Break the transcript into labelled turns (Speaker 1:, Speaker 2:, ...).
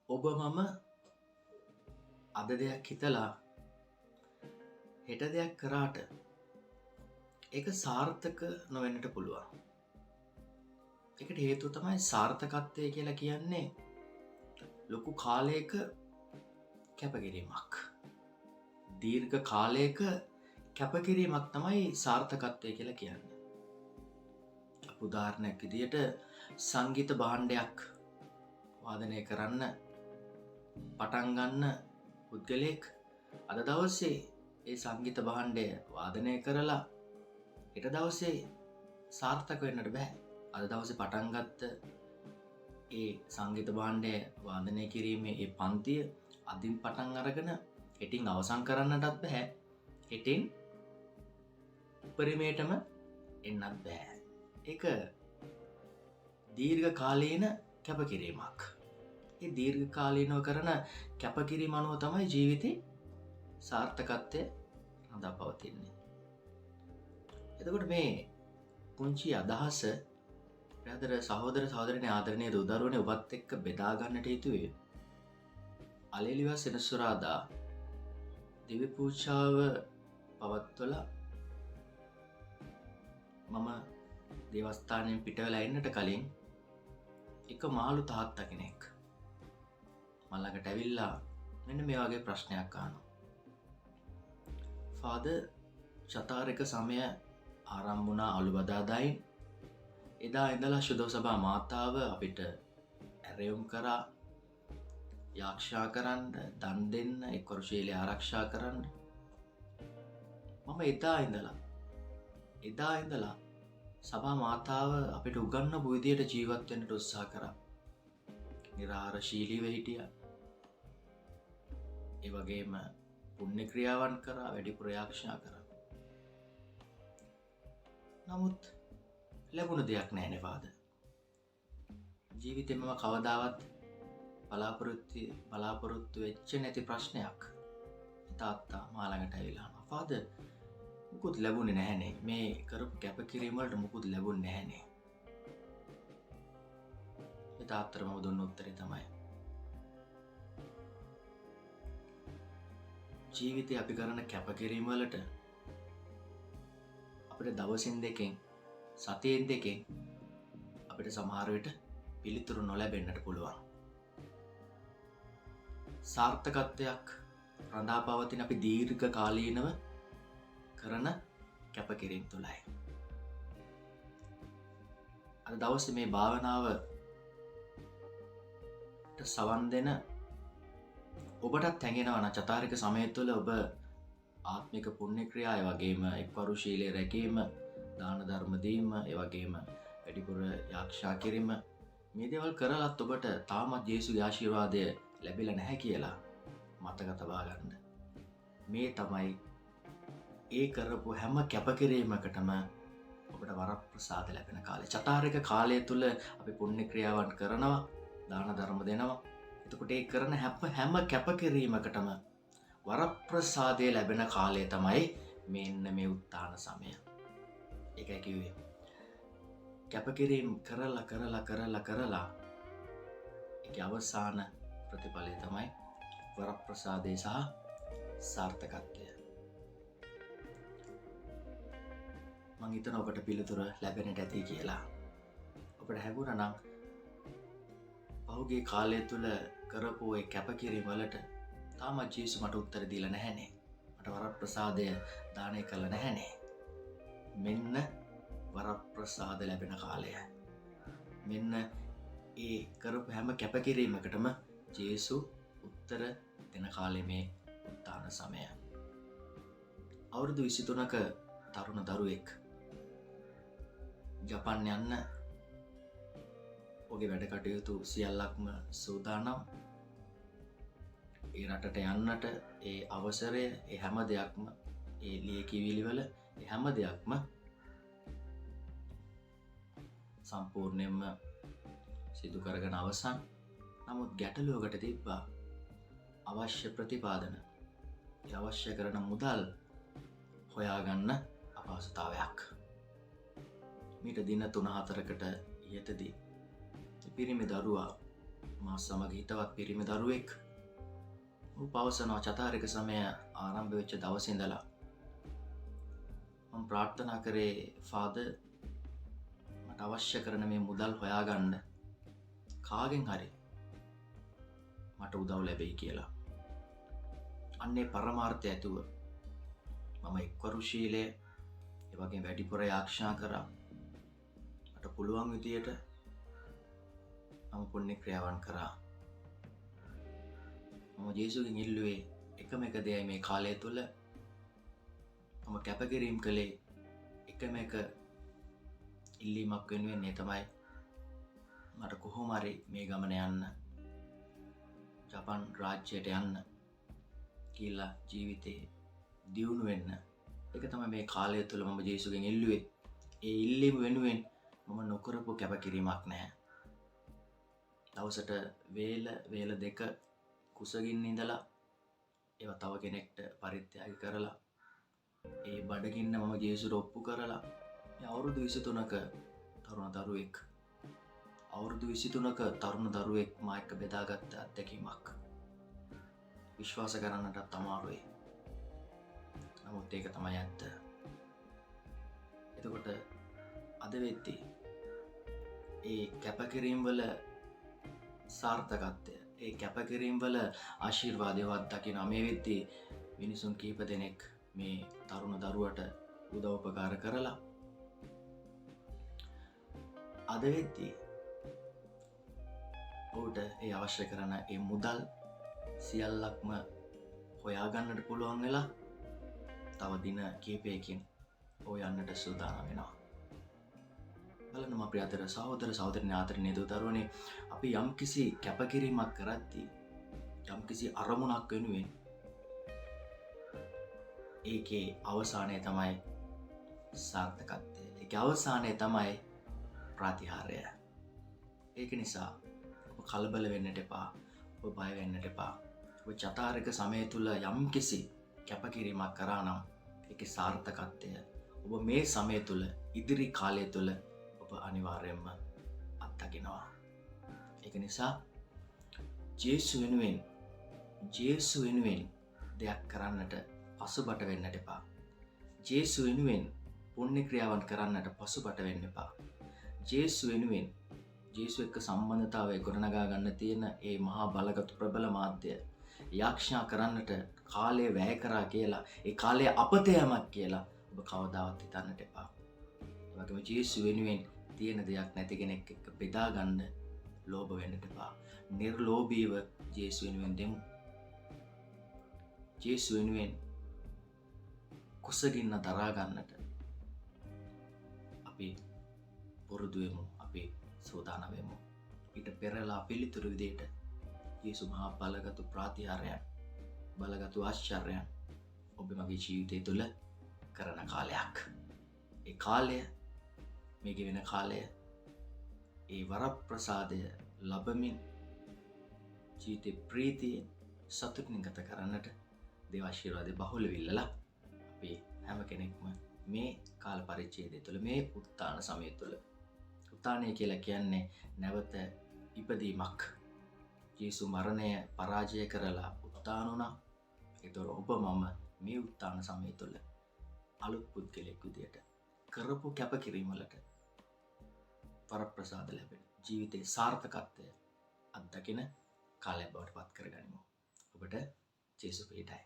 Speaker 1: ඔබ මම අද දෙයක් හිතලා හෙට දෙයක් කරාට ඒක සාර්ථක නොවෙන්නට පුළුවන්. එකට හේතුව තමයි සාර්ථකත්වය කියලා කියන්නේ ලොකු කාලයක කැපකිරීමක්. දීර්ඝ කාලයක කැපකිරීමක් තමයි සාර්ථකත්වය කියලා කියන්නේ. උදාහරණයක් විදියට සංගීත භාණ්ඩයක් වාදනය කරන්න පටන් ගන්න පුද්ගලයෙක් අද දවසේ ඒ සංගීත භාණ්ඩය වාදනය කරලා හෙට දවසේ සාර්ථක වෙන්නට බෑ. අද දවසේ පටන් ගත්ත ඒ සංගීත භාණ්ඩය වාදනය කිරීමේ ඒ පන්තිය අදින් පටන් අරගෙන හෙටින් අවසන් කරන්නටත් බෑ. හෙටින් උපරිමයටම එන්නත් බෑ. ඒක දීර්ඝ කාලීන කැපකිරීමක්. ඒ දීර්ඝ කාලීනව කරන කැපකිරීම අනුව තමයි ජීවිතේ සාර්ථකත්වය රඳා පවතින්නේ. එතකොට මේ පුංචි අදහස ප්‍රාදර සහෝදර සහෝදරනේ ආදරණීය දරුවනේ ඔබත් එක්ක බෙදා ගන්නට හිතුවේ. අලෙලිව සෙනසුරාදා දිව්‍ය පූජාව පවත්වලා මම දේවස්ථානයෙන් පිට වෙලා එන්නට කලින් එක මාළු තාත්තා කෙනෙක් මම ළඟට ඇවිල්ලා මෙන්න මේ වගේ ප්‍රශ්නයක් අහනවා. ෆාදර්, චතාරික සමය ආරම්භ වුණා අලුබදාදායින්. එදා ඉඳලා සුදෝ සභා මාතාව අපිට ඇරයුම් කරා යාක්ෂා කරන්න, දන් දෙන්න, එක්වරු ශීලය ආරක්ෂා කරන්න. මම එදා ඉඳලා සභා මාතාව අපිට උගන්වපු විදියට ජීවත් වෙන්නට උත්සාහ කරා. නිරාහාරශීලීව හිටියා. ඒ වගේම පුණ්‍ය ක්‍රියාවන් කරා, වැඩිපුර ආරක්ෂා කරා. නමුත් ලැබුණ දෙයක් නැහැ නේ ෆාදර්. ජීවිතේ මම කවදාවත් බලාපොරොත්තු වෙච්ච නැති ප්‍රශ්නයක් තාත්තා මා ළඟට ඇවිල්ලා අහනවා. ෆාදර්, මුකුත් ලැබුණේ නැහැනේ. මේ කරපු කැපකිරීම වලට මුකුත් ලැබුණේ නැහැනේ. ඒ තාත්තට මම දුන්න උත්තරේ තමයි ජීවිතේ අපි කරන කැපකිරීම වලට අපිට දවසින් දෙකෙන් සතියෙන් දෙකෙන් අපිට සමහර විට පිළිතුරු නොලැබෙන්නට පුළුවන්. සාර්ථකත්වයක් රඳා පවතින අපි දීර්ඝ කාලීනව කරන කැපකිරීම තුළයි. අද දවසේ මේ භාවනාවට සවන් දෙන ඔබටත් හැඟෙනවා නම් චතාරික සමය තුළ ඔබ ආත්මික පුණ්‍ය ක්‍රියා, ඒ වගේම එක්වරු ශීලය රැකීම, දාන ධර්ම දීම, ඒ වගේම වැඩිපුර යාක්ෂා කිරීම, මේ දේවල් කරලත් ඔබට තාමත් යේසුගේ ආශිර්වාදය ලැබිලා නැහැ කියලා මතක තබා ගන්න. මේ තමයි ඒ කරපු හැම කැපකිරීමකටම ඔබට වරප්‍රසාද ලැබෙන කාලය. චතාරික කාලය තුළ අපි පුණ්‍ය ක්‍රියාවන් කරනවා, දාන ධර්ම දෙනවා. එතකොට ඒ කරන හැම කැපකිරීමකටම වරප්‍රසාදය ලැබෙන කාලය තමයි මෙන්න මේ උත්තාන සමය. ඒකයි කිව්වේ කැපකිරීම කරලා ඒකේ අවසාන ප්‍රතිඵලය තමයි වරප්‍රසාදය සහ සාර්ථකත්වය. මං හිතන ඔබට පිළිතුර ලැබෙන්නට ඇති කියලා. ඔබට හැඟුණා නම් පහුගිය කාලය තුළ කරපු ඒ කැපකිරීම වලට තාමත් ජේසු මට උත්තර දීලා නැහැනේ. මට වරප්‍රසාදය දානය කළා නැහැනේ. මෙන්න වරප්‍රසාද ලැබෙන කාලය. මෙන්න ඒ කරපු හැම කැපකිරීමකටම ජේසු උත්තර දෙන කාලේ මේ උත්තාන සමය. අවුරුදු 23ක තරුණ දරුවෙක් ජපාන් යන්න ඔගේ වැඩ කටයුතු සියල්ලක්ම සූදානම්. ඒ රටට යන්නට ඒ අවසරය, ඒ හැම දෙයක්ම, ඒ ලියකියවිලිවල ඒ හැම දෙයක්ම සම්පූර්ණයෙන්ම සිදු කරගෙන අවසන්. නමුත් ගැටලුවකට තිබ්බා අවශ්‍ය ප්‍රතිපාදන, අවශ්‍ය කරන මුදල් හොයාගන්න අපහසුතාවයක්. මීට දින 3-4කට ඉහතදී පිරිමි දරුවා මා සමග හිතවත් පිරිමි දරුවෙක්. ඔහු පවසනවා චතාරික සමය ආරම්භ වෙච්ච දවසේ ඉඳලා මම ප්‍රාර්ථනා කරේ ෆාදර් මට අවශ්‍ය කරන මේ මුදල් හොයාගන්න කාගෙන් හරි මට උදව් ලැබෙයි කියලා. අන්නේ පරමාර්ථය ඇතුව මම එක්වරුශීලය ඒ වගේ වැඩිපුර යාක්ෂා කරා. මට පුළුවන් විදියට මම පුණ්‍ය ක්‍රියාවන් කරා. මම ජේසුගෙන් ඉල්ලුවේ එකම එක දෙයයි මේ කාලය තුළ මම කැපකිරීම් කළේ එකම එක ඉල්ලීමක් වෙනුවෙන් ඒ තමයි මට කොහොම හරි මේ ගමන යන්න ජපන් රාජ්‍යයට යන්න කියලා ජීවිතේ දියුණු වෙන්න. ඒක තමයි මේ කාලය තුළ මම ජේසුගෙන් ඉල්ලුවේ. ඒ ඉල්ලීම වෙනුවෙන් මම නොකරපු කැපකිරීමක් නැහැ. දවසට වේල දෙක කුසගින්න ඉඳලා ඒව තව කෙනෙක්ට පරිත්‍යාග කරලා ඒ බඩගින්න මම ජේසුට ඔප්පු කරලා අවුරුදු 23ක තරුණ දරුවෙක් අවුරුදු 23ක තරුණ දරුවෙක් මා එක්ක බෙදාගත්ත අත්දැකීමක්. විශ්වාස කරන්නටත් අමාරුයි. නමුත් ඒක තමයි ඇත්ත. එතකොට අද වෙද්දී ඒ කැපකිරීම් වල සාර්ථකත්වය, ඒ කැපකිරීම් වල ආශිර්වාදයවත් දකින මේ වෙද්දී මිනිසුන් කීප දෙනෙක් මේ තරුණ දරුවට උදව් උපකාර කරලා අද වෙද්දී ඔහුට ඒ අවශ්‍ය කරන ඒ මුදල් සියල්ලක්ම හොයාගන්නට පුළුවන් වෙලා තව දින කීපයකින් ඔහු යන්නට සූදානම් වෙනවා. බලන්න අපේ අතර සහෝදර සහෝදරයන් ආදරණීය දූ දරුවනේ, අපි යම්කිසි කැපකිරීමක් කරද්දී යම්කිසි අරමුණක් වෙනුවෙන් ඒකේ අවසානය තමයි සාර්ථකත්වය. ඒකේ අවසානය තමයි ප්‍රතිහාරය. ඒක නිසා ඔබ කලබල වෙන්නට එපා. ඔබ බය වෙන්නට එපා. ඔබ චතාරික සමය තුල යම්කිසි කැපකිරීමක් කරා නම් ඒකේ සාර්ථකත්වය ඔබ මේ සමය තුල ඉදිරි කාලය තුල ඔබ අනිවාර්යයෙන්ම අත්දකිනවා. ඒක නිසා ජේසු වෙනුවෙන් දෙයක් කරන්නට පසුබට වෙන්නට එපා. ජේසු වෙනුවෙන් පුණ්‍ය ක්‍රියාවන් කරන්නට පසුබට වෙන්න එපා. ජේසු වෙනුවෙන් ජේසු එක්ක සම්බන්ධතාවය ගොඩනගා ගන්න තියෙන ඒ මහා බලගත් ප්‍රබල මාධ්‍ය යාක්ෂා කරන්නට කාලය වැය කරා කියලා, ඒ කාලය අපතයමක් කියලා ඔබ කවදාවත් හිතන්නට එපා. ඒ වගේම ජේසු වෙනුවෙන් තියෙන දෙයක් නැති කෙනෙක් එක්ක බෙදා ගන්න ලෝභ වෙන්නට එපා. නිර්ලෝභීව ජේසු වෙනුවෙන් දෙමු. ජේසු වෙනුවෙන් කුසගින්න දරා ගන්නට අපි පුරුදු වෙමු. අපි සූදානම් වෙමු. ඊට පෙරලා පිළිතුරු විදියට ජේසු මහා බලගත් ප්‍රතිහාරයන්, බලගත් ආශ්චර්යයන් ඔබ මගේ ජීවිතය තුළ කරන කාලයක්. ඒ කාලය, මේ ගෙවෙන කාලය, ඒ වරප්‍රසාදය ලබමින් ජීවිතේ ප්‍රීතියෙන් සතුටින් ගත කරන්නට දේව ආශිර්වාදය බහුල විල්ලලා අපි හැම කෙනෙක්ම මේ කාල පරිච්ඡේදය තුළ, මේ උත්තාන සමය තුළ, උත්තානය කියලා කියන්නේ නැවත ඉපදීමක්. ජේසු මරණය පරාජය කරලා උත්තාන වුණා. ඒතර ඔබ මම මේ උත්තාන සමය තුළ අලුත් පුද්ගලයෙක් විදියට කරපු කැපකිරීම වලට වරප්‍රසාද ලැබෙන ජීවිතේ සාර්ථකත්වය අත්දකින කාලයක් බවට පත් කරගනිමු. ඔබට ජේසු පිටයි.